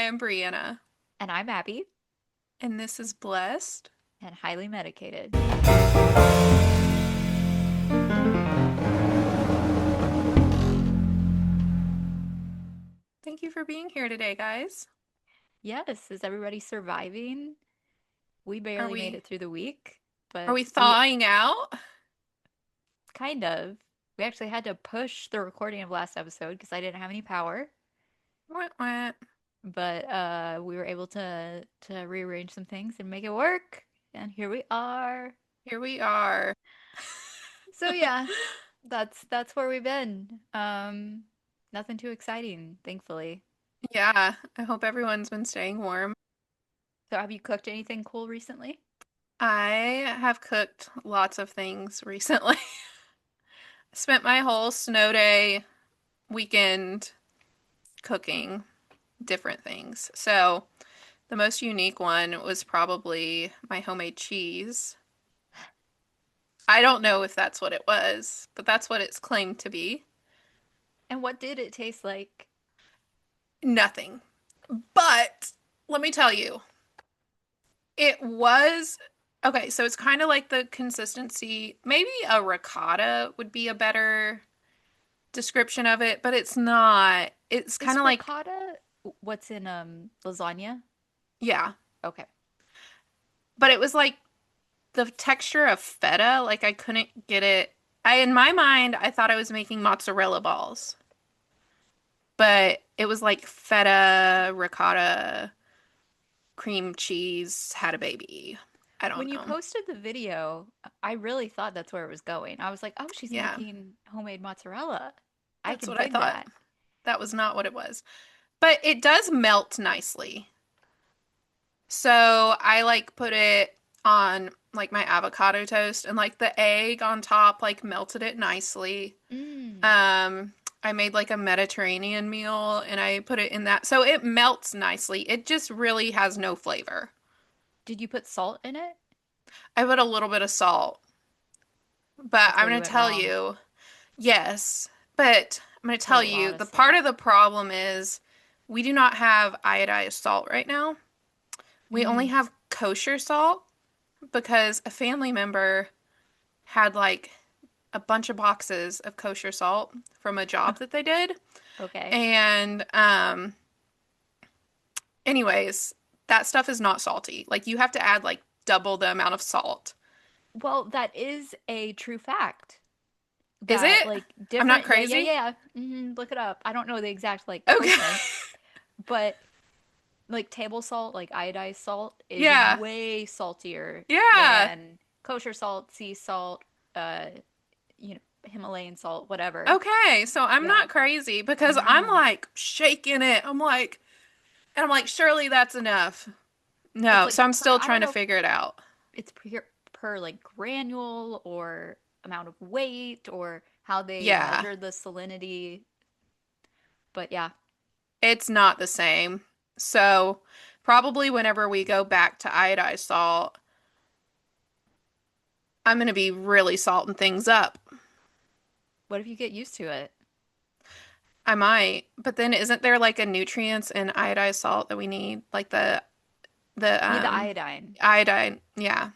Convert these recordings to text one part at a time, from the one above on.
am Brianna, And I'm Abby and this is Blessed. and highly medicated. Thank you for being here today, guys. Yes, is everybody surviving? We Are barely made we it through the week, are but we we thawing out? kind of. We actually had to push the recording of last episode because I didn't have any power, Wah, wah. but we were able to rearrange some things and make it work. And here we are. Here we are. So yeah, that's where we've been. Nothing too exciting, thankfully. Yeah, I hope everyone's been staying warm. So have you cooked anything cool recently? I have cooked lots of things recently. Spent my whole snow day weekend cooking different things. So, the most unique one was probably my homemade cheese. I don't know if that's what it was, but that's what it's claimed to be. And what did it taste like? Nothing. But let me tell you, it was okay. So it's kind of like the consistency. Maybe a ricotta would be a better description of it, but it's not. It's kind Is of like, ricotta what's in lasagna? yeah. Okay. But it was like the texture of feta. Like I couldn't get it. In my mind, I thought I was making mozzarella balls, but it was like feta, ricotta, cream cheese had a baby. I When don't you know. posted the video, I really thought that's where it was going. I was like, "Oh, she's Yeah, making homemade mozzarella." I that's can what I dig thought. that. That was not what it was. But it does melt nicely. So I like put it on like my avocado toast and like the egg on top like melted it nicely. Mm. Um I made like a Mediterranean meal and I put it in that. So it melts nicely. It just really has no flavor. Did you put salt in it? I put a little bit of salt, but That's I'm where you going to went tell wrong. you, yes, but I'm going to Put a tell lot you of the part salt. of the problem is we do not have iodized salt right now. We only Mm. have kosher salt because a family member had like a bunch of boxes of kosher salt from a job that they did. Okay. And anyways, that stuff is not salty. Like you have to add like double the amount of salt. Well, that is a true fact. Is That it? like I'm not different, yeah, yeah, crazy? yeah. Look it up. I don't know the exact like Okay. quotient, but like table salt, like iodized salt, is Yeah. way saltier Yeah. than kosher salt, sea salt, uh, Himalayan salt, whatever. Okay. So I'm Yeah. not crazy because I'm No. like shaking it. I'm like, surely that's enough. It's No. like So I'm per, still I trying don't to know if figure it out. it's per like granule or amount of weight or how they Yeah. measure the salinity, but yeah. It's not the same. So probably whenever we go back to iodized salt, I'm going to be really salting things up. What if you get used to it? I might, but then isn't there like a nutrients in iodized salt that we need? Like the Yeah, the iodine, iodine. Yeah.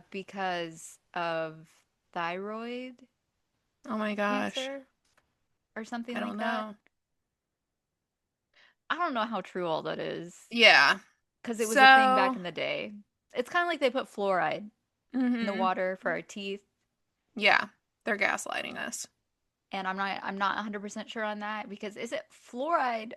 because of thyroid Oh my gosh. cancer or something I like don't that. know. I don't know how true all that is Yeah. because it was a thing back So, in the day. It's kind of like they put fluoride in the mhm. water for our teeth, Yeah. They're gaslighting us. and I'm not 100% sure on that because is it fluoride?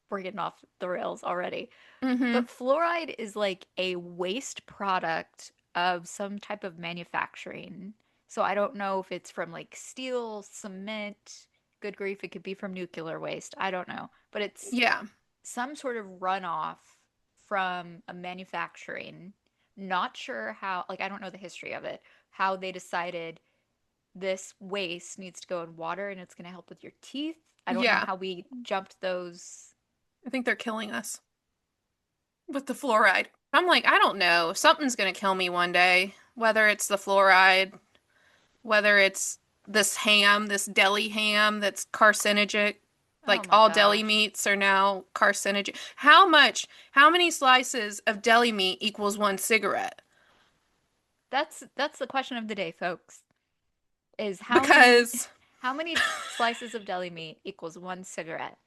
We're getting off the rails already. Mhm. But fluoride is like a waste product of some type of manufacturing. So I don't know if it's from like steel, cement, good grief, it could be from nuclear waste. I don't know. But it's Yeah. some sort of runoff from a manufacturing. Not sure how, like, I don't know the history of it, how they decided this waste needs to go in water and it's going to help with your teeth. I don't know Yeah. how we jumped those. I think they're killing us with the fluoride. I'm like, I don't know. Something's going to kill me one day, whether it's the fluoride, whether it's this ham, this deli ham that's carcinogenic. Oh Like my all deli gosh. meats are now carcinogen. How many slices of deli meat equals one cigarette? That's the question of the day, folks. Is Because, how many slices of deli meat equals one cigarette?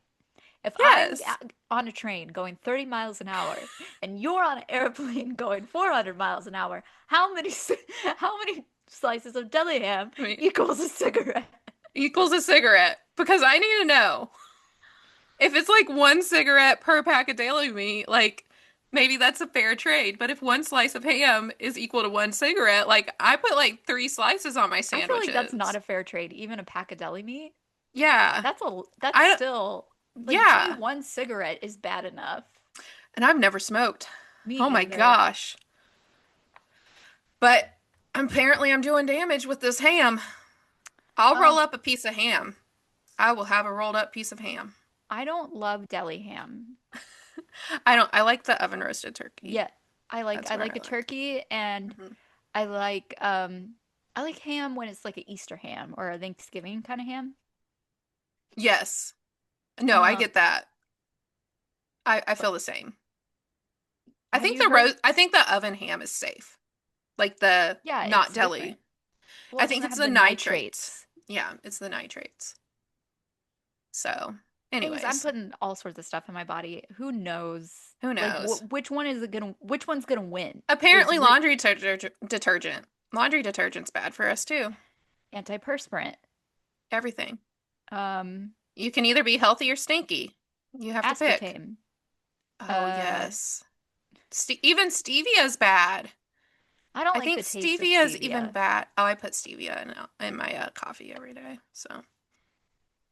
If I'm yes. on a train going 30 miles an hour and you're on an airplane going 400 miles an hour, how many slices of deli ham I mean, equals a cigarette? equals a cigarette. Because I need to know. If it's like one cigarette per pack of deli meat, like maybe that's a fair trade. But if one slice of ham is equal to one cigarette, like I put like three slices on my I feel like that's not sandwiches. a fair trade. Even a pack of deli meat. Yeah. That's I, still like to me yeah. one cigarette is bad enough. And I've never smoked. Me Oh my either. gosh. But apparently I'm doing damage with this ham. I'll roll Um, up a piece of ham. I will have a rolled up piece of ham. I don't love deli ham. I like the oven roasted turkey. Yeah, That's I what like I a like. turkey and Mhm. I I like ham when it's like an Easter ham or a Thanksgiving kind of ham. Yes. No, I Um, get that. I but feel the same. have you heard? I think the oven ham is safe. Like the Yeah, not it's deli. different. Well, I it think doesn't it's have the the nitrates. nitrates. Yeah, it's the nitrates. So, Thing is, I'm anyways, putting all sorts of stuff in my body. Who knows? who Like, knows? which one's gonna win? Is Apparently re detergent. Laundry detergent's bad for us too. antiperspirant, Everything. um, You can either be healthy or stinky. You have to pick. aspartame. Oh, Uh, yes. Even stevia's bad. I don't I like think the taste of stevia's even stevia. bad. Oh, I put stevia in my coffee every day. So,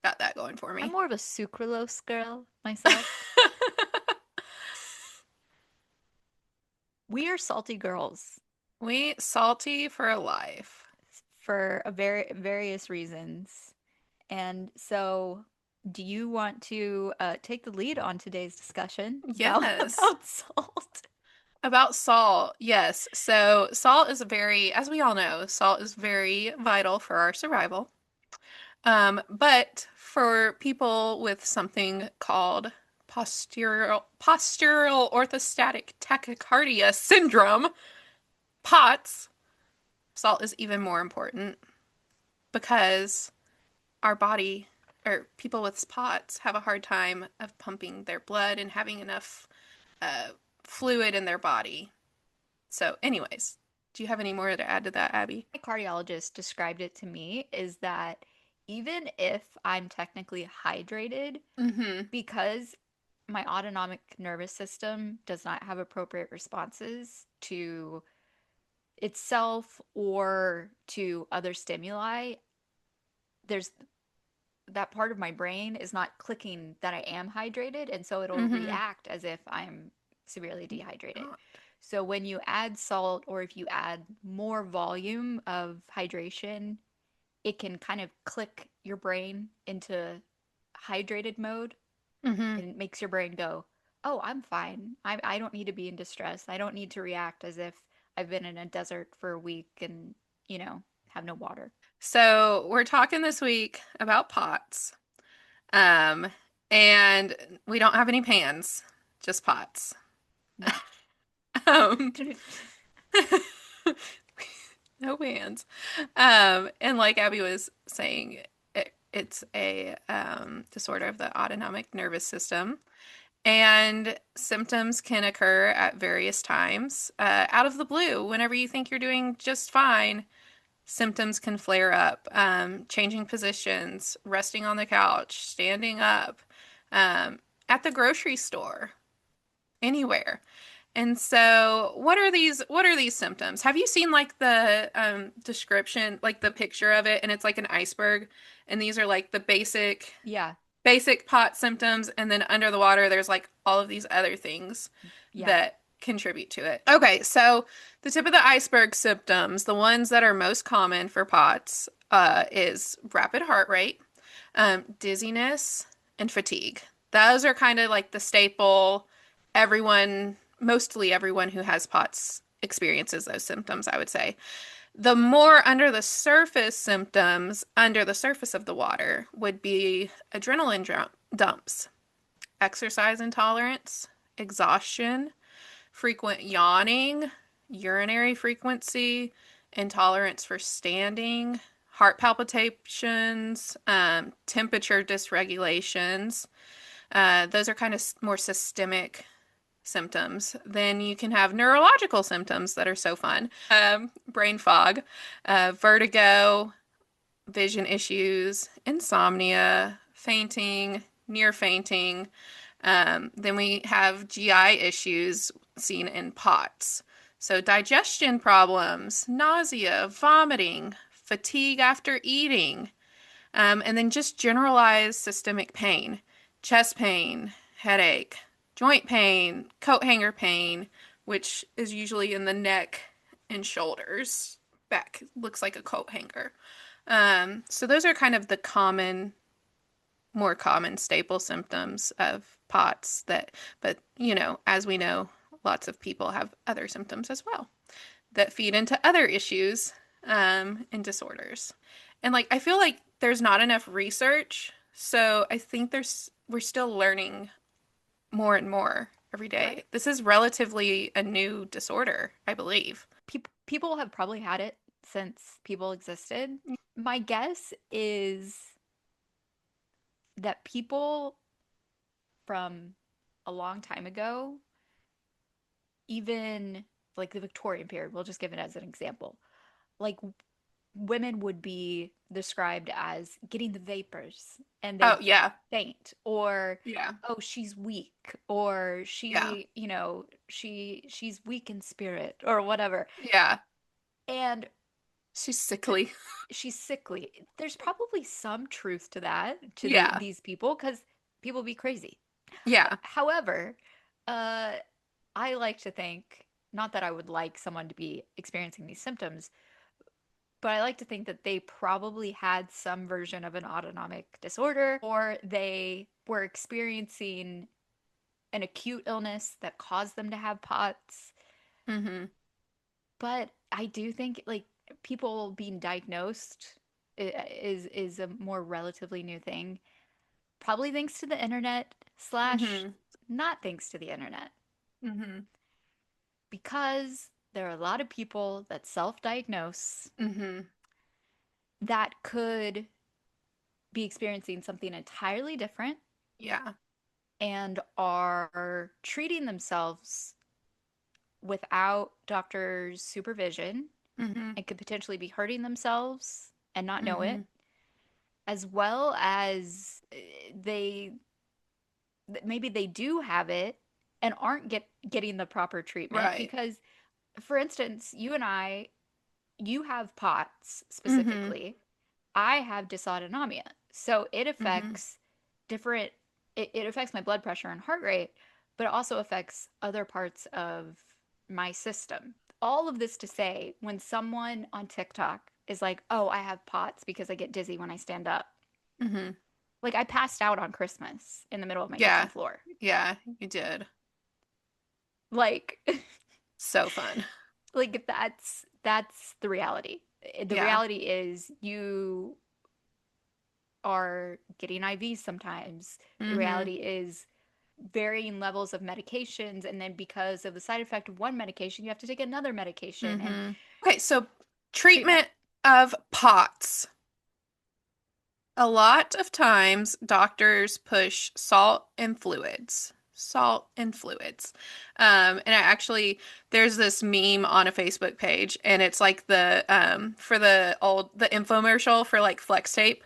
got that going for I'm me. more of a sucralose girl myself. We are salty girls We salty for life. for a various reasons. And so, do you want to take the lead on today's discussion about Yes. about salt? About salt, yes. So, salt is as we all know, salt is very vital for our survival. But for people with something called postural orthostatic tachycardia syndrome, POTS, salt is even more important because our body or people with POTS have a hard time of pumping their blood and having enough uh, fluid in their body. So, anyways, do you have any more to add to that, Abby? My cardiologist described it to me is that even if I'm technically hydrated, Mm-hmm. because my autonomic nervous system does not have appropriate responses to itself or to other stimuli, there's that part of my brain is not clicking that I am hydrated, and so it'll Mm-hmm. react as if I'm severely dehydrated. Not. So when you add salt or if you add more volume of hydration, it can kind of click your brain into hydrated mode Mm-hmm. and it makes your brain go, "Oh, I'm fine. I don't need to be in distress. I don't need to react as if I've been in a desert for a week and, have no water." So we're talking this week about pots. Um, and we don't have any pans, just pots. No. Um, no pans. And like Abby was saying, it's a disorder of the autonomic nervous system. And symptoms can occur at various times, out of the blue. Whenever you think you're doing just fine, symptoms can flare up. Changing positions, resting on the couch, standing up, um, at the grocery store, anywhere. And so, What are these symptoms? Have you seen like the description, like the picture of it, and it's like an iceberg, and these are like the Yeah. basic pot symptoms, and then under the water, there's like all of these other things Yeah. that contribute to it. Okay, so the tip of the iceberg symptoms, the ones that are most common for POTS, is rapid heart rate, dizziness, and fatigue. Those are kind of like the staple. Mostly everyone who has POTS experiences those symptoms, I would say. The more under the surface symptoms, under the surface of the water, would be dumps, exercise intolerance, exhaustion, frequent yawning, urinary frequency, intolerance for standing, heart palpitations, temperature dysregulations. Those are kind of more systemic symptoms. Then you can have neurological symptoms that are so fun. Brain fog, vertigo, vision issues, insomnia, fainting, near fainting. Then we have GI issues seen in POTS. So digestion problems, nausea, vomiting, fatigue after eating, and then just generalized systemic pain, chest pain, headache, joint pain, coat hanger pain, which is usually in the neck and shoulders. Back looks like a coat hanger. So those are kind of the more common staple symptoms of POTS but as we know, lots of people have other symptoms as well that feed into other issues and disorders. And like I feel like there's not enough research, so I think we're still learning more and more every day. Right. This is relatively a new disorder, I believe. People have probably had it since people existed. My guess is that people from a long time ago, even like the Victorian period, we'll just give it as an example. Like women would be described as getting the vapors and Oh, they'd yeah. faint, or Yeah. oh, she's weak, or Yeah. she's weak in spirit or whatever. Yeah. And She's th- sickly. she's sickly. There's probably some truth to that, to Yeah. these people, because people be crazy. Yeah. However, uh, I like to think, not that I would like someone to be experiencing these symptoms, but I like to think that they probably had some version of an autonomic disorder, or they were experiencing an acute illness that caused them to have POTS. Mm-hmm. But I do think like people being diagnosed is a more relatively new thing, probably thanks to the internet slash Mm-hmm. not thanks to the internet, Mm-hmm. because there are a lot of people that self-diagnose Mm-hmm. that could be experiencing something entirely different Yeah. and are treating themselves without doctor's supervision Mm-hmm. and could potentially be hurting themselves and not know Mm-hmm. it, as well as they maybe they do have it and aren't getting the proper treatment. Right. Because for instance, you and I, you have POTS Mm-hmm. specifically, I have dysautonomia. So it Mm-hmm. affects different, it affects my blood pressure and heart rate, but it also affects other parts of my system. All of this to say, when someone on TikTok is like, oh, I have POTS because I get dizzy when I stand up. Mm-hmm. Like I passed out on Christmas in the middle of my kitchen Yeah. floor. Yeah, you did. Like, So fun. like that's the reality. The Yeah. reality is you are getting IVs sometimes. The Mm-hmm. reality is varying levels of medications, and then because of the side effect of one medication, you have to take another medication and Mm-hmm. Okay, so treatment. treatment of POTS. A lot of times doctors push salt and fluids. Salt and fluids. And I actually there's this meme on a Facebook page and it's like the for the infomercial for like flex tape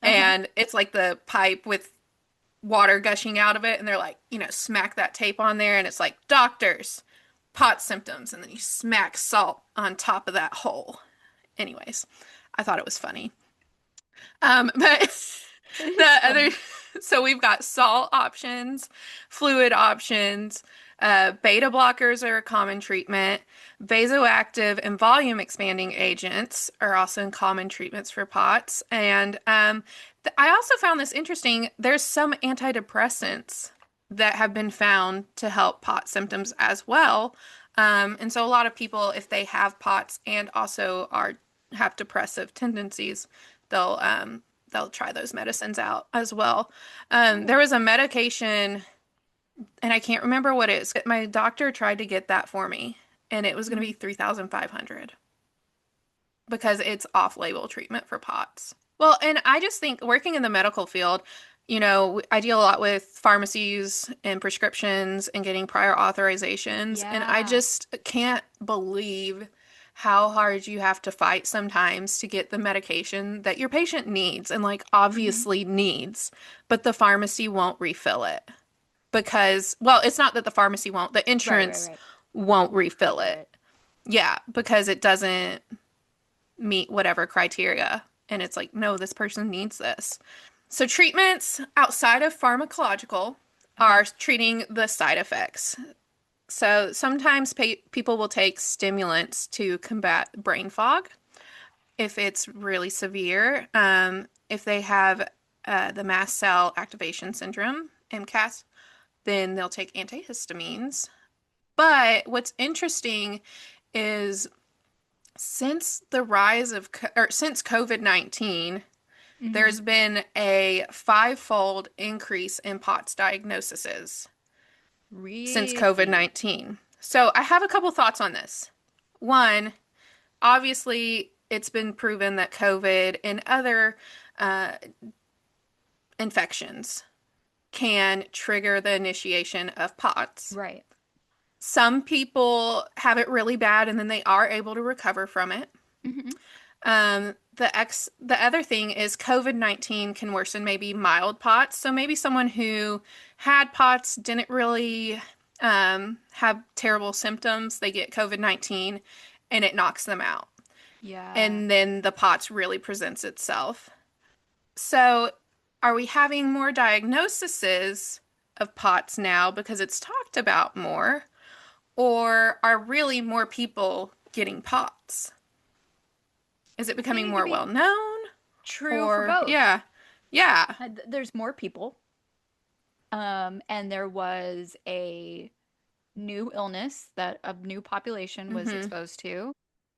Uh-huh. and it's like the pipe with water gushing out of it and they're like, smack that tape on there and it's like doctors, pot symptoms and then you smack salt on top of that hole. Anyways, I thought it was funny. But It the is other, funny. so we've got salt options, fluid options. Beta blockers are a common treatment. Vasoactive and volume expanding agents are also common treatments for POTS. And I also found this interesting. There's some antidepressants that have been found to help POTS symptoms as well. And so a lot of people, if they have POTS and also have depressive tendencies, they'll they'll try those medicines out as well. Oh. There was a medication, and I can't remember what it is. My doctor tried to get that for me, and it was going to Mhm. be 3,500 because it's off-label treatment for POTS. Well, and I just think working in the medical field, I deal a lot with pharmacies and prescriptions and getting prior authorizations, and I Yeah. just can't believe how hard you have to fight sometimes to get the medication that your patient needs and like Hmm. obviously needs, but the pharmacy won't refill it because, well, it's not that the pharmacy won't, the Right, right, insurance right. won't Won't pay refill for it. it. Yeah, because it doesn't meet whatever criteria. And it's like, no, this person needs this. So, treatments outside of pharmacological Okay. are treating the side effects. So, sometimes people will take stimulants to combat brain fog if it's really severe. If they have the mast cell activation syndrome, MCAS, then they'll take antihistamines. But what's interesting is since the rise of or since COVID-19, Hmm. there's been a five-fold increase in POTS diagnoses since Really? COVID-19. So I have a couple thoughts on this. One, obviously, it's been proven that COVID and other uh, infections can trigger the initiation of POTS. Right. Some people have it really bad and then they are able to recover from it. Hmm. The other thing is COVID-19 can worsen maybe mild POTS. So maybe someone who had POTS didn't really have terrible symptoms. They get COVID-19 and it knocks them out. Yeah. And then the POTS really presents itself. So are we having more diagnoses of POTS now because it's talked about more? Or are really more people getting POTS? Is it I think becoming it could more be well known? true for Or, both. yeah, yeah. There's more people. And there was a new illness that a new population was Hmm. exposed to.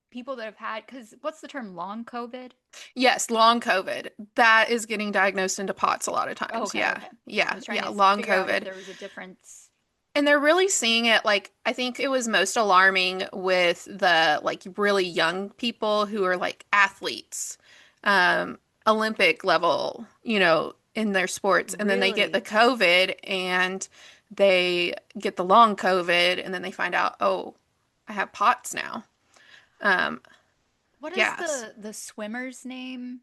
People that have had, because what's the term, long COVID? Yes, long COVID. That is getting diagnosed into POTS a lot of times. Okay, Yeah, okay. I yeah, was trying yeah, to long figure out if COVID. there was a difference. And they're really seeing it like, I think it was most alarming with the like really young people who are like athletes, um, Olympic level, in their sports. And then they get the Really? COVID and they get the long COVID and then they find out, oh, I have POTS now. Um, What is yes. the swimmer's name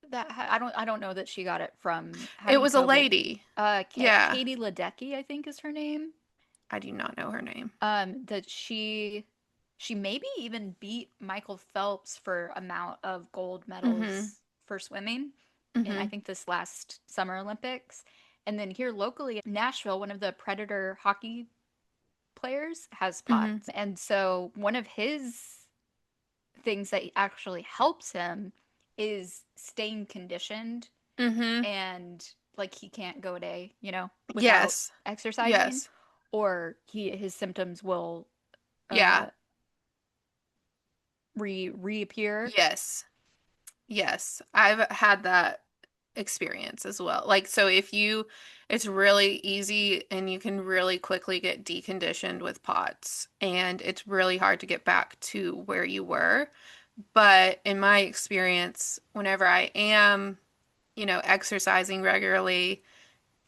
that I don't know that she got it from It having was a COVID. lady. Yeah. Katie Ledecky, I think is her name. I do not know her name. That she maybe even beat Michael Phelps for amount of gold Mm-hmm. medals for swimming in I Mm-hmm. think this last Summer Olympics. And then here locally, Nashville, one of the Predator hockey players has Mm-hmm. POTS. And so one of his things that actually helps him is staying conditioned Mm-hmm. and like he can't go a day, without Yes. exercising Yes. or his symptoms will Yeah. uh reappear. Yes. Yes. I've had that experience as well. Like, so it's really easy and you can really quickly get deconditioned with POTS, and it's really hard to get back to where you were. But in my experience, whenever I am, exercising regularly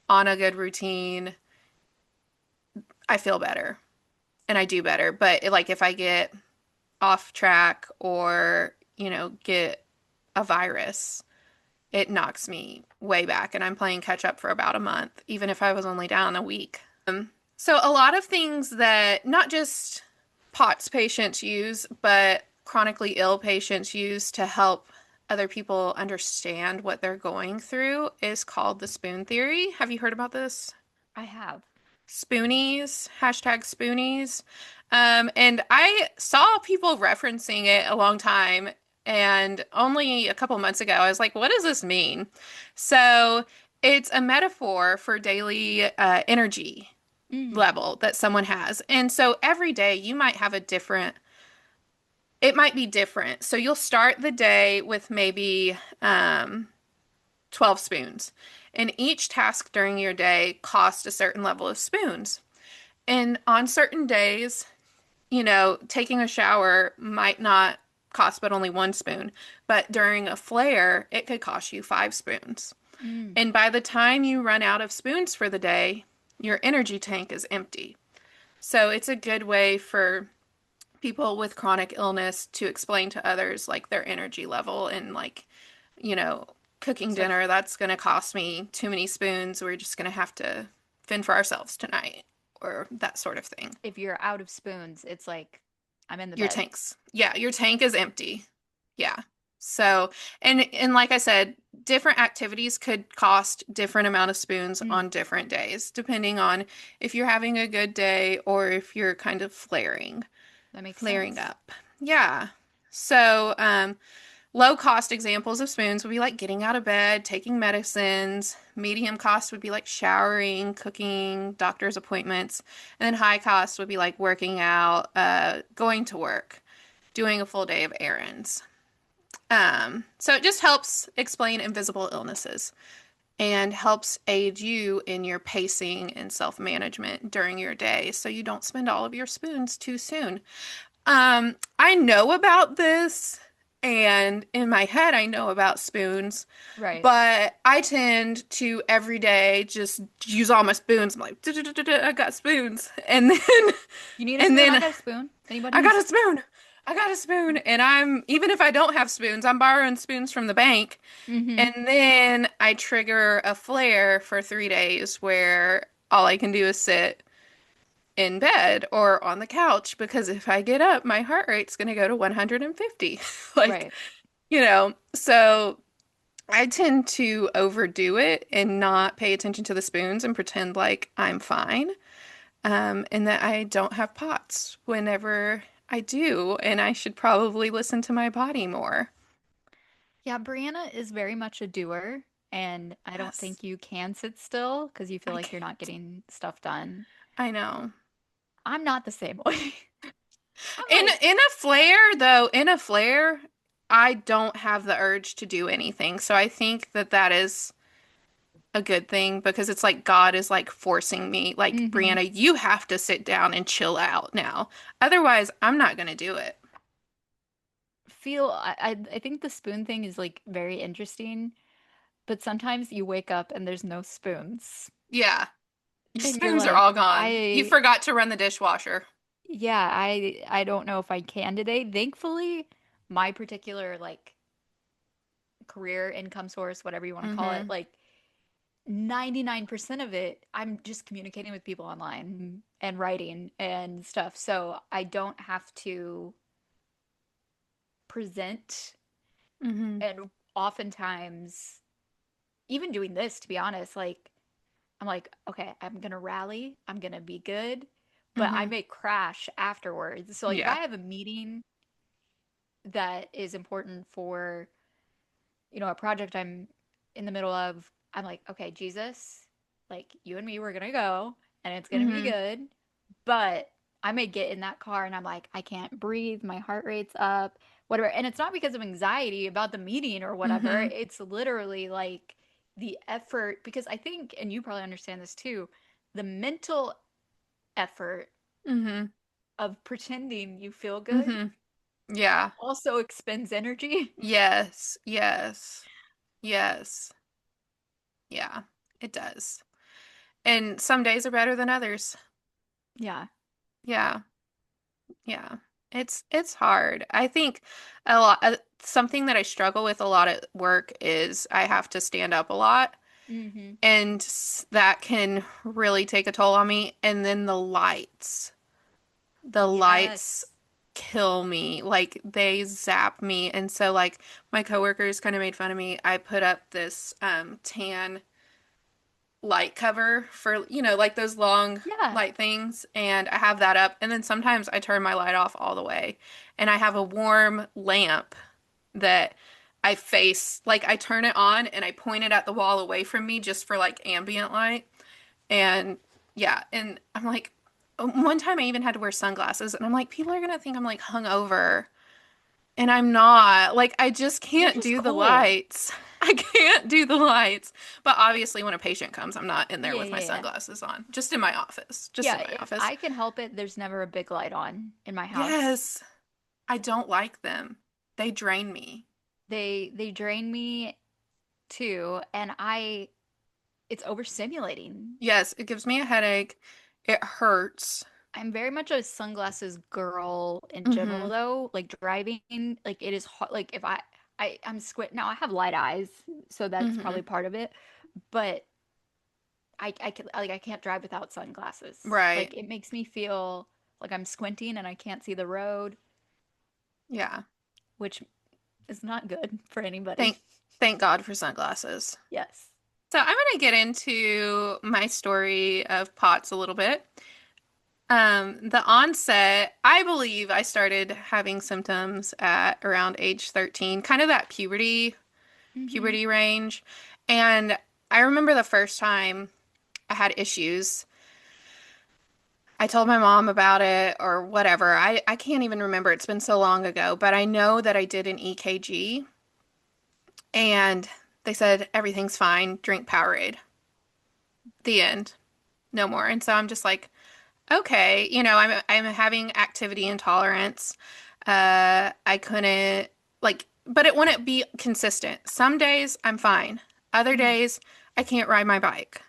on a good routine, I feel better and I do better. But like if I get off track or, get a virus, it knocks me way back and I'm playing catch up for about a month, even if I was only down a week. So a lot of things that not just POTS patients use, but chronically ill patients use to help other people understand what they're going through is called the spoon theory. Have you heard about this? I have. Spoonies, hashtag spoonies. And I saw people referencing it a long time, and only a couple months ago, I was like, what does this mean? So it's a metaphor for daily energy Mm. level that someone has. And so every day you might have it might be different. So you'll start the day with maybe 12 spoons. And each task during your day costs a certain level of spoons. And on certain days, taking a shower might not cost but only 1 spoon. But during a flare, it could cost you 5 spoons. Mm, And by the time you run out of spoons for the day, your energy tank is empty. So it's a good way for people with chronic illness to explain to others like their energy level and like, you know, cooking so dinner, that's going to cost me too many spoons. We're just going to have to fend for ourselves tonight or that sort of thing. if you're out of spoons, it's like I'm in the Your bed. tanks. Yeah, your tank is empty. Yeah. So, and like I said, different activities could cost different amount of spoons Mm, on different days, depending on if you're having a good day or if you're kind of that makes flaring sense. up. Yeah. So, low cost examples of spoons would be like getting out of bed, taking medicines. Medium cost would be like showering, cooking, doctor's appointments. And then high cost would be like working out, going to work, doing a full day of errands. So it just helps explain invisible illnesses and helps aid you in your pacing and self-management during your day so you don't spend all of your spoons too soon. I know about this, and in my head, I know about spoons, Right. but I tend to every day just use all my spoons. I'm like, "Duh, I got spoons," and then, You need a and spoon? I then got a spoon. I Anybody? got a spoon. I got a spoon, and I'm even if I don't have spoons, I'm borrowing spoons from the bank, Mm-hmm. and then I trigger a flare for 3 days where all I can do is sit in bed or on the couch because if I get up, my heart rate's going to go to 150. Like, Right. so I tend to overdo it and not pay attention to the spoons and pretend like I'm fine, and that I don't have POTS whenever I do, and I should probably listen to my body more. Yeah, Brianna is very much a doer, and I don't Yes, think you can sit still because you feel I like you're not can't. getting stuff done. I know. I'm not the same way. I'm In like, in a flare though, in a flare, I don't have the urge to do anything. So I think that that is a good thing because it's like God is like forcing me, like, mm-hmm. Brianna, you have to sit down and chill out now. Otherwise, I'm not going to do it. I think the spoon thing is like very interesting, but sometimes you wake up and there's no spoons. Yeah, your And you're spoons are all like, gone. You forgot to run the dishwasher. yeah, I don't know if I can today. Thankfully, my particular like career income source, whatever you want to call it, Mm-hmm. like 99% of it, I'm just communicating with people online and writing and stuff. So I don't have to present. Mm-hmm. And oftentimes, even doing this, to be honest, like I'm like, okay, I'm gonna rally, I'm gonna be good, but I Mm-hmm. may crash afterwards. So like if I Yeah. have a meeting that is important for, a project I'm in the middle of, I'm like, okay, Jesus, like you and me, we're gonna go and it's gonna be Mm-hmm. good. But I may get in that car and I'm like, I can't breathe, my heart rate's up, whatever. And it's not because of anxiety about the meeting or whatever. Mm-hmm. It's literally like the effort, because I think, and you probably understand this too, the mental effort Mm-hmm. of pretending you feel good Mm-hmm. Yeah. also expends energy. Yes. Yes. Yes. Yeah. It does. And some days are better than others. Yeah. Yeah. Yeah. It's hard. I think something that I struggle with a lot at work is I have to stand up a lot Mm-hmm. and that can really take a toll on me. And then the lights. The lights Yes. kill me. Like they zap me. And so like my coworkers kind of made fun of me. I put up this tan light cover for, like those long Yeah. light things, and I have that up. And then sometimes I turn my light off all the way, and I have a warm lamp that I face, like I turn it on and I point it at the wall away from me just for like ambient light. And yeah, and I'm like, one time I even had to wear sunglasses, and I'm like, people are gonna think I'm like hungover, and I'm not. Like, I just You're can't just do the cold. lights. I can't do the lights. But obviously, when a patient comes, I'm not in there Yeah, with my yeah, yeah. sunglasses on. Just in my office. Just Yeah, in my if office. I can help it, there's never a big light on in my house. Yes, I don't like them. They drain me. They drain me too, and I it's overstimulating. Yes, it gives me a headache. It hurts. I'm very much a sunglasses girl in general Hmm. though. Like driving, like it is hard. Like if I'm squint now. I have light eyes, so that's Hmm. probably part of it. But I can like I can't drive without sunglasses. Right. Like it makes me feel like I'm squinting and I can't see the road, Yeah. which is not good for anybody. Thank thank God for sunglasses. Yes. So I'm going to get into my story of POTS a little bit. The onset, I believe I started having symptoms at around age 13, kind of that Hmm. puberty range. And I remember the first time I had issues. I told my mom about it or whatever. I can't even remember. It's been so long ago, but I know that I did an EKG and they said everything's fine, drink Powerade. The end. No more. And so I'm just like, okay, I'm having activity intolerance. I couldn't like, but it wouldn't be consistent. Some days I'm fine. Other Hmm. days I can't ride my bike.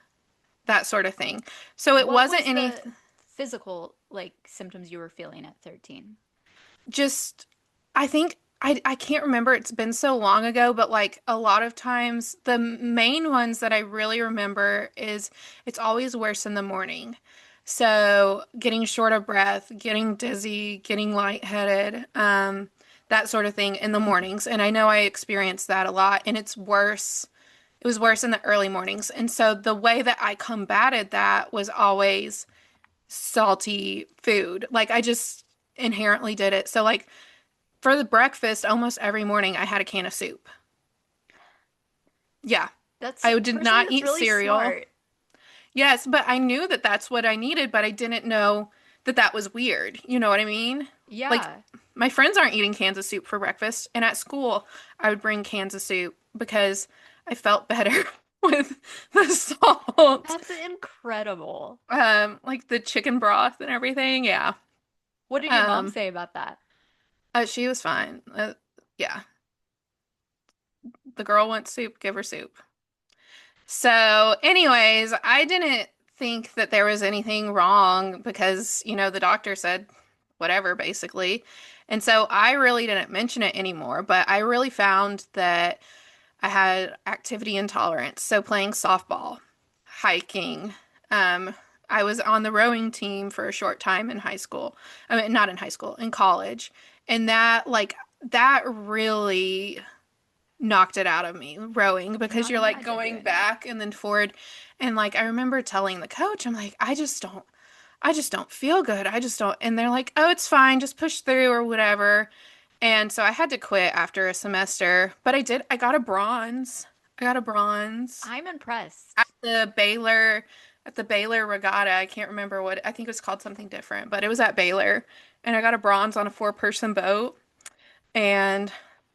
That sort of thing. So it What wasn't was any the physical like symptoms you were feeling at 13? just I think I can't remember. It's been so long ago, but like a lot of times the main ones that I really remember is it's always worse in the morning. So getting short of breath, getting dizzy, getting lightheaded, that sort of thing in the mornings. And I know I experienced that a lot, and it's worse. It was worse in the early mornings. And so the way that I combated that was always salty food. Like I just inherently did it. So like for the breakfast, almost every morning I had a can of soup. Yeah. That's I did personally not that's eat really cereal. smart. Yes, but I knew that that's what I needed, but I didn't know that that was weird. You know what I mean? Like Yeah. my friends aren't eating cans of soup for breakfast, and at school I would bring cans of soup because I felt better with the salt. That's incredible. Like the chicken broth and everything. Yeah. What did your mom Um, say about that? she was fine. Yeah, the girl wants soup, give her soup. So, anyways, I didn't think that there was anything wrong because, the doctor said whatever, basically. And so I really didn't mention it anymore, but I really found that I had activity intolerance. So, playing softball, hiking, um, I was on the rowing team for a short time in high school. I mean, not in high school, in college. And that really knocked it out of me rowing because Cannot you're like imagine going doing that. back and then forward and like I remember telling the coach I'm like I just don't feel good. I just don't and they're like, "Oh, it's fine. Just push through or whatever." And so I had to quit after a semester, but I got a bronze. I got a bronze I'm at impressed. the Baylor regatta. I can't remember what I think it was called something different, but it was at Baylor and I got a bronze on a four-person boat. And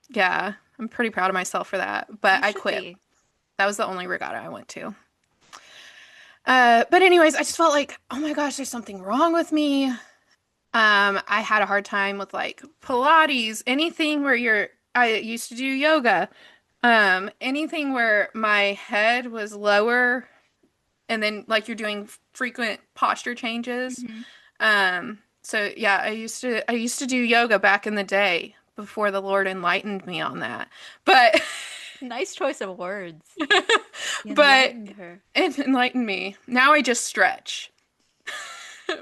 yeah, I'm pretty proud of myself for that. But You I should quit. be. That was the only regatta I went to. But anyways, I just felt like, oh my gosh, there's something wrong with me. I had a hard time with like Pilates, anything where I used to do yoga. Anything where my head was lower and then like you're doing frequent posture changes. Hmm. So yeah, I used to do yoga back in the day before the Lord enlightened me on that. But Nice choice of words. He but enlightened her. it enlightened me. Now I just stretch,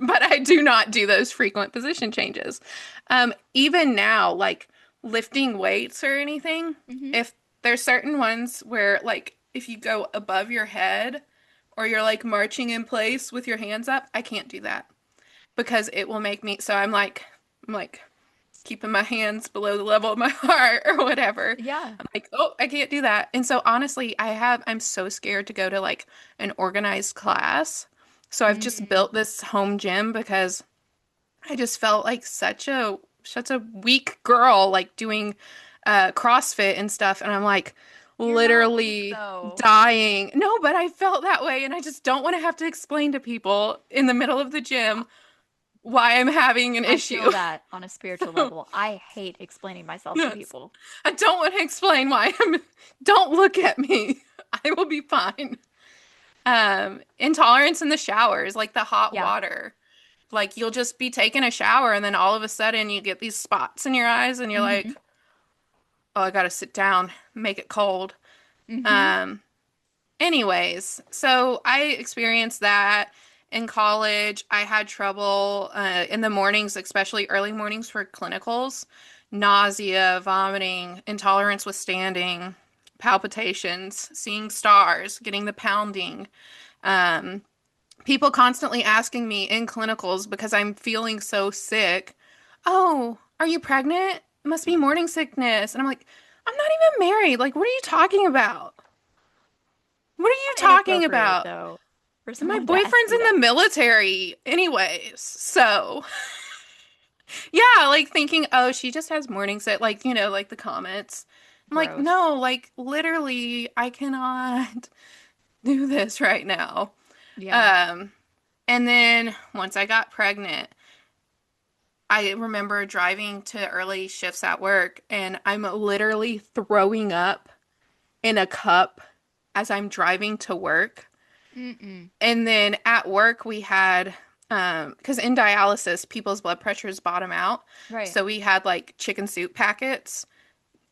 but I do not do those frequent position changes. Even now, like lifting weights or anything, Hmm. if there's certain ones where like if you go above your head or you're like marching in place with your hands up, I can't do that because it will make me so I'm like keeping my hands below the level of my heart or whatever. Yeah. I'm like, oh, I can't do that. And so honestly, I'm so scared to go to like an organized class. So I've just Mm. built this home gym because I just felt like such a weak girl like doing CrossFit and stuff. And I'm like, You're not weak literally though. dying. No, but I felt that way, and I just don't want to have to explain to people in the middle of the gym why I'm having an I feel issue. that on a spiritual So, level. I hate explaining myself to yes. people. I don't want to explain why I'm. Don't look at me. I will be fine. Intolerance in the showers, like the hot Yeah. water. Like you'll just be taking a shower and then all of a sudden you get these spots in your eyes and you're Mm-hmm. like, "Oh, I gotta sit down, make it cold." Mm-hmm. Um, Anyways, so I experienced that in college. I had trouble in the mornings, especially early mornings for clinicals, nausea, vomiting, intolerance with standing, palpitations, seeing stars, getting the pounding. Um, People constantly asking me in clinicals because I'm feeling so sick, "Oh, are you pregnant? It must be morning sickness." And I'm like, "I'm not even married. Like, what are you talking about? What are you Kind of talking inappropriate about?" though for My someone to ask boyfriend's you in that. the military anyways. So, yeah, like thinking, "Oh, she just has morning sick," like, like the comments. I'm like, Gross. "No, like literally, I cannot do this right now." Yeah. Um, and then once I got pregnant, I remember driving to early shifts at work and I'm literally throwing up in a cup as I'm driving to work. Mm-mm. And then at work we had because in dialysis people's blood pressures bottom out. Right. So we had like chicken soup packets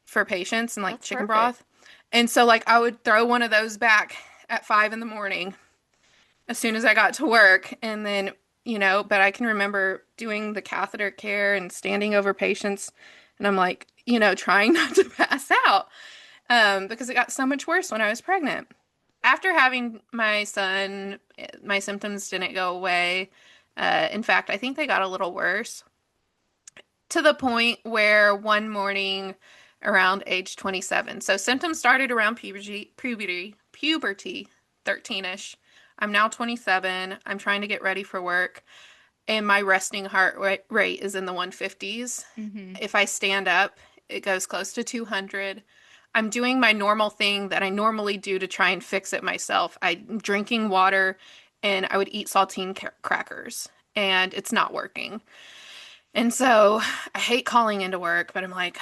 for patients and like That's chicken perfect. broth. And so like I would throw one of those back at 5 in the morning as soon as I got to work. And then, but I can remember doing the catheter care and standing over patients. And I'm like, trying not to pass out because it got so much worse when I was pregnant. After having my son, my symptoms didn't go away. In fact, I think they got a little worse to the point where one morning around age 27, so symptoms started around puberty, 13ish. I'm now 27. I'm trying to get ready for work, and my resting heart rate is in the 150s. Mm-hmm. If I stand up, it goes close to 200. I'm doing my normal thing that I normally do to try and fix it myself. I'm drinking water and I would eat saltine crackers, and it's not working. And so I hate calling into work, but I'm like,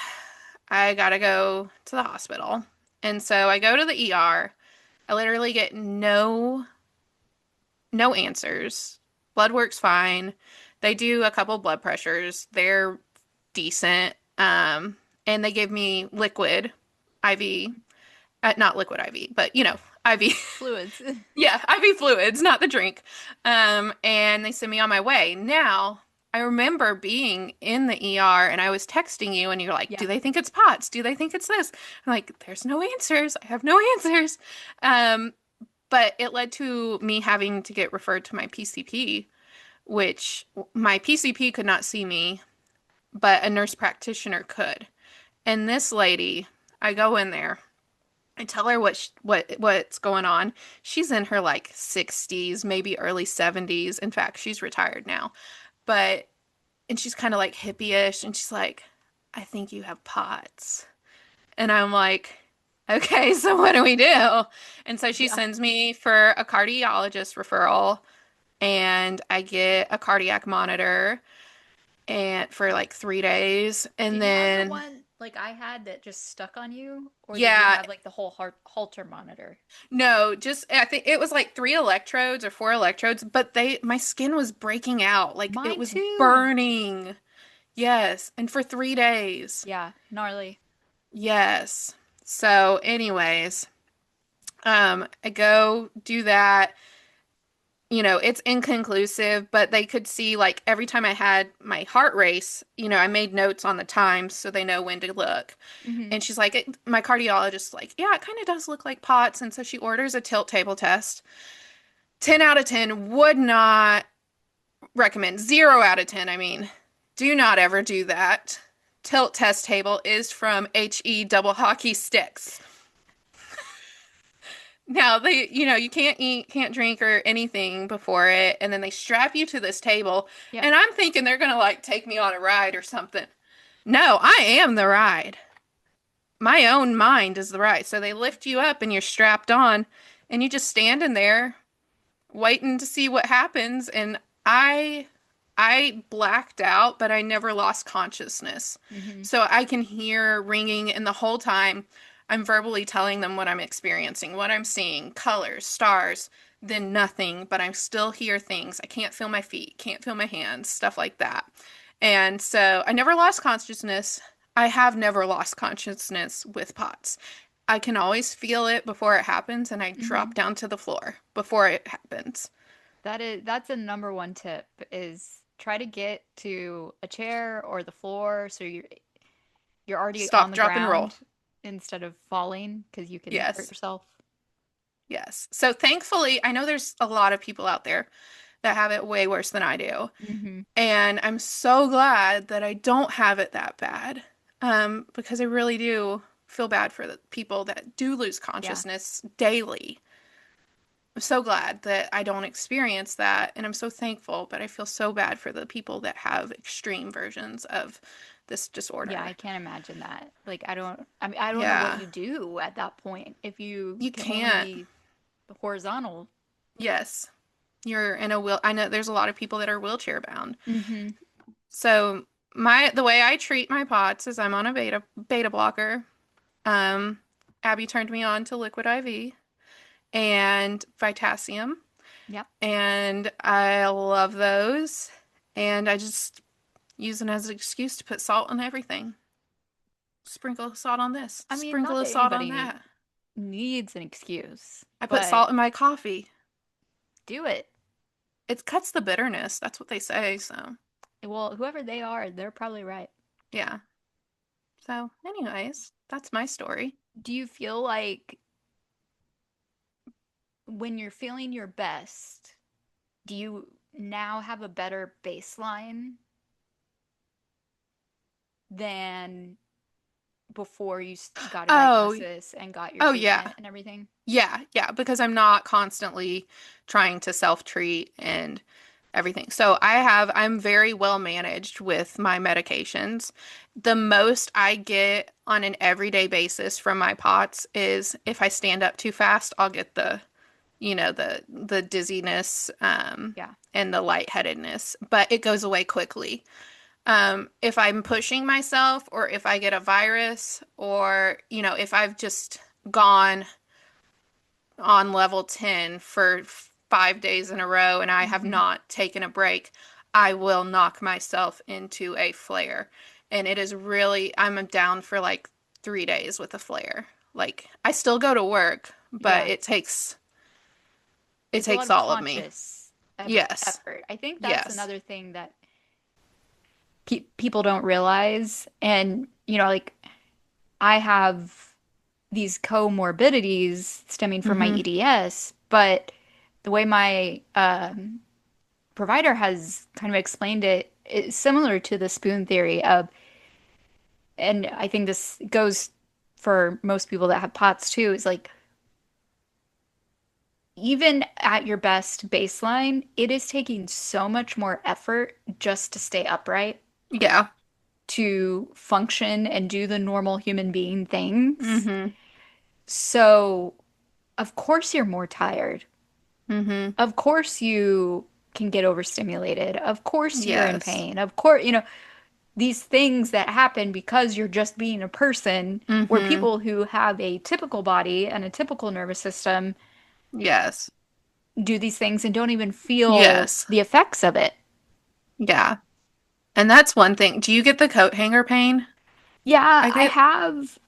I gotta go to the hospital. And so I go to the ER. I literally get no answers. Blood works fine. They do a couple blood pressures. They're decent. And they give me liquid IV, not liquid IV, but IV. Fluids. Yeah, IV fluids, not the drink. And they send me on my way. Now, I remember being in the ER and I was texting you and you're like, Yeah. "Do they think it's POTS? Do they think it's this?" I'm like, "There's no answers. I have no answers." Um, but it led to me having to get referred to my PCP, which my PCP could not see me, but a nurse practitioner could. And this lady, I go in there. I tell her what's going on. She's in her like 60s, maybe early 70s. In fact, she's retired now. But and she's kind of like hippie-ish and she's like, "I think you have POTS." And I'm like, "Okay, so what do we do?" And so she Yeah. sends me for a cardiologist referral and I get a cardiac monitor and for like 3 days. And Did you have the then one like I had that just stuck on you, or did you yeah, have like the whole heart halter monitor? no, just I think it was like 3 electrodes or 4 electrodes, but my skin was breaking out. Like it Mine was too. burning. Yes. And for 3 days. Yeah, gnarly. Yes. So, anyways, I go do that. It's inconclusive, but they could see like every time I had my heart race, I made notes on the times so they know when to look. Mm-hmm. And she's like, my cardiologist's like, "Yeah, it kind of does look like POTS." And so she orders a tilt table test. 10 out of 10 would not recommend. 0 out of 10, I mean, do not ever do that. Tilt test table is from HE double hockey sticks. Now you can't eat, can't drink or anything before it, and then they strap you to this table, Yep. and I'm thinking they're gonna like take me on a ride or something. No, I am the ride. my own mind is the right. So they lift you up and you're strapped on and you just standing there waiting to see what happens. And I I blacked out, but I never lost consciousness. Hmm. So I can hear ringing, and the whole time I'm verbally telling them what I'm experiencing, what I'm seeing, colors, stars, then nothing, but I still hear things. I can't feel my feet, can't feel my hands, stuff like that. And so I never lost consciousness. I have never lost consciousness with POTS. I can always feel it before it happens, and I drop Hmm. down to the floor before it happens. That's a number one tip is try to get to a chair or the floor so you're already on Stop, the drop, and roll. ground instead of falling because you can hurt Yes. yourself. Yes. So thankfully, I know there's a lot of people out there that have it way worse than I do. Hmm. And I'm so glad that I don't have it that bad. Because I really do feel bad for the people that do lose Yeah. consciousness daily. I'm so glad that I don't experience that. And I'm so thankful, but I feel so bad for the people that have extreme versions of this Yeah, disorder. I can't imagine that. Like I mean, I don't know what Yeah. you do at that point if you You can only can't. be horizontal. Yes. You're in a wheel. I know there's a lot of people that are wheelchair bound. Hmm. So the way I treat my POTS is I'm on a beta blocker. Um, Abby turned me on to liquid IV and Vitacium, Yep. and I love those. And I just use them as an excuse to put salt on everything. Sprinkle salt on this, I mean, not sprinkle that of salt on anybody that. needs an excuse, I put but salt in my coffee. do it. It cuts the bitterness. That's what they say. So, Well, whoever they are, they're probably right. yeah. So, anyways, that's my story. Do you feel like when you're feeling your best, do you now have a better baseline than before got a Oh, diagnosis and got your oh yeah. treatment and everything? Yeah, yeah, because I'm not constantly trying to self-treat and everything. So I'm very well managed with my medications. The most I get on an everyday basis from my POTS is if I stand up too fast, I'll get the dizziness, Yeah. and the lightheadedness, but it goes away quickly. If I'm pushing myself or if I get a virus or, if I've just gone on level 10 for 5 days in a row and I have Hmm. not taken a break, I will knock myself into a flare. And it is really, I'm down for like 3 days with a flare. Like, I still go to work, but Yeah. it It's a lot takes of all of me. conscious Yes. effort. I think that's Yes. another thing that people don't realize. And, like I have these comorbidities stemming from my Mm-hmm. EDS, but the way my provider has kind of explained it is similar to the spoon theory of, and I think this goes for most people that have POTS too, is like even at your best baseline, it is taking so much more effort just to stay upright, Yeah. to function and do the normal human being things. Mm-hmm. So, of course, you're more tired. Mm-hmm. Of course, you can get overstimulated. Of course, you're in Yes. pain. Of course, these things that happen because you're just being a person, where Mm-hmm. people who have a typical body and a typical nervous system Yes. do these things and don't even feel Yes. the effects of it. Yeah. And that's one thing. Do you get the coat hanger pain? Yeah, I I get, have,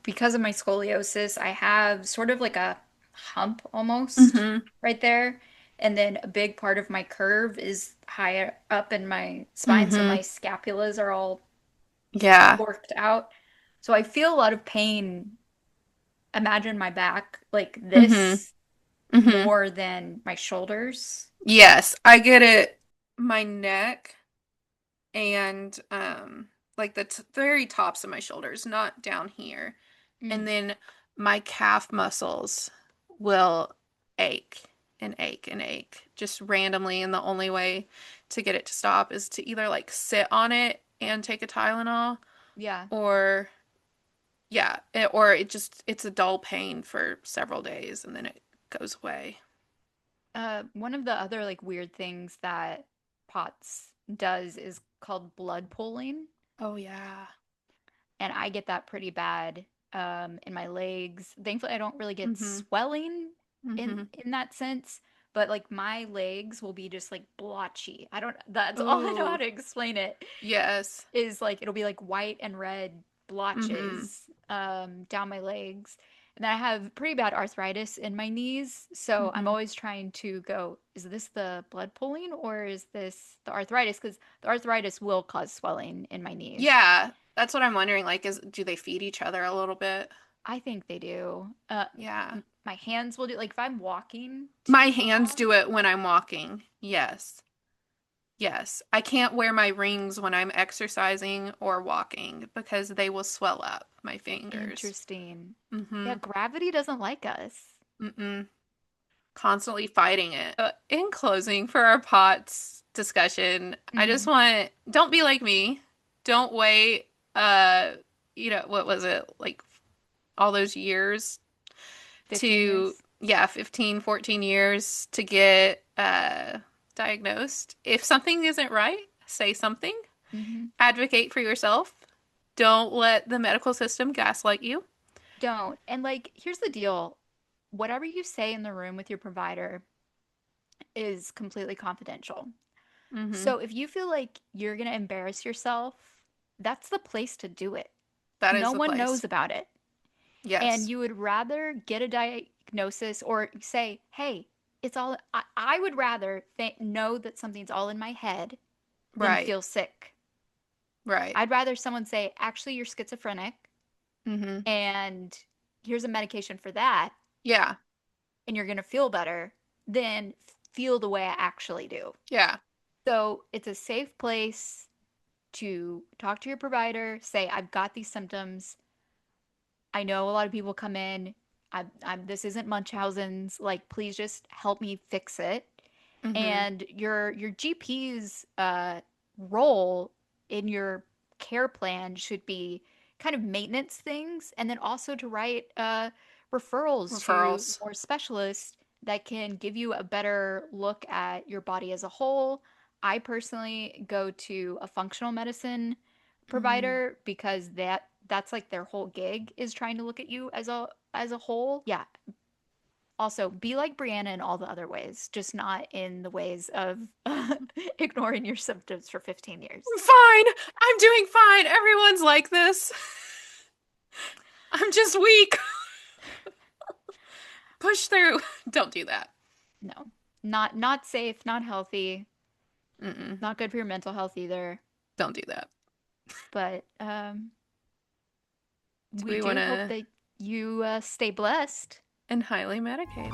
because of my scoliosis, I have sort of like a hump almost mm-hmm. right there. And then a big part of my curve is higher up in my spine, so Mm-hmm. my scapulas are all Yeah. forked out. So I feel a lot of pain. Imagine my back like Mm-hmm. this Mm-hmm. more than my shoulders. Yes, I get it. My neck and like the t very tops of my shoulders, not down here. And Mm. then my calf muscles will ache and ache and ache just randomly. And the only way to get it to stop is to either like sit on it and take a Tylenol Yeah. or yeah, or it's a dull pain for several days and then it goes away. One of the other like weird things that POTS does is called blood pooling, Oh yeah. and I get that pretty bad in my legs. Thankfully, I don't really get Mm-hmm. swelling Mm-hmm. in that sense, but like my legs will be just like blotchy. I don't, that's all I know how Ooh. to explain it, Yes. is like it'll be like white and red Mm-hmm. blotches down my legs. And then I have pretty bad arthritis in my knees, so I'm Mm-hmm. always trying to go, is this the blood pooling or is this the arthritis? Because the arthritis will cause swelling in my knees. Yeah, that's what I'm wondering. Like, do they feed each other a little bit? I think they do. Yeah. My hands will do, like if I'm walking My too hands long. do it when I'm walking. Yes. Yes. I can't wear my rings when I'm exercising or walking because they will swell up my fingers. Interesting. Yeah, Mm-hmm. gravity doesn't like us. Mm-mm. Constantly fighting it. In closing, for our POTS discussion, I just Hmm. want, don't be like me. Don't wait, uh, what was it? Like all those years 15 to, years. yeah, 15, 14 years to get diagnosed. If something isn't right, say something. Hmm. Advocate for yourself. Don't let the medical system gaslight you. Don't. And like, here's the deal. Whatever you say in the room with your provider is completely confidential. Hmm. So if you feel like you're going to embarrass yourself, that's the place to do it. That is No the one place. knows about it. And Yes. you would rather get a diagnosis or say, hey, it's all, I would rather know that something's all in my head than Right. feel sick. Right. I'd rather someone say, actually, you're schizophrenic Hmm. and here's a medication for that, Yeah. and you're going to feel better than feel the way I actually do. Yeah. So it's a safe place to talk to your provider, say, I've got these symptoms. I know a lot of people come in. This isn't Munchausen's. Like, please just help me fix it. Hmm. And your GP's role in your care plan should be kind of maintenance things, and then also to write referrals to Referrals. more specialists that can give you a better look at your body as a whole. I personally go to a functional medicine Mm. provider because that's like their whole gig is trying to look at you as a whole. Yeah. Also, be like Brianna in all the other ways, just not in the ways of ignoring your symptoms for 15 years. I'm fine. I'm doing fine. Everyone's like this. I'm just weak. Push through. Don't do that. No. Not safe, not healthy, Mm-mm. not good for your mental health either. Don't do that. But Do we we want do hope to that you stay blessed. and highly medicated?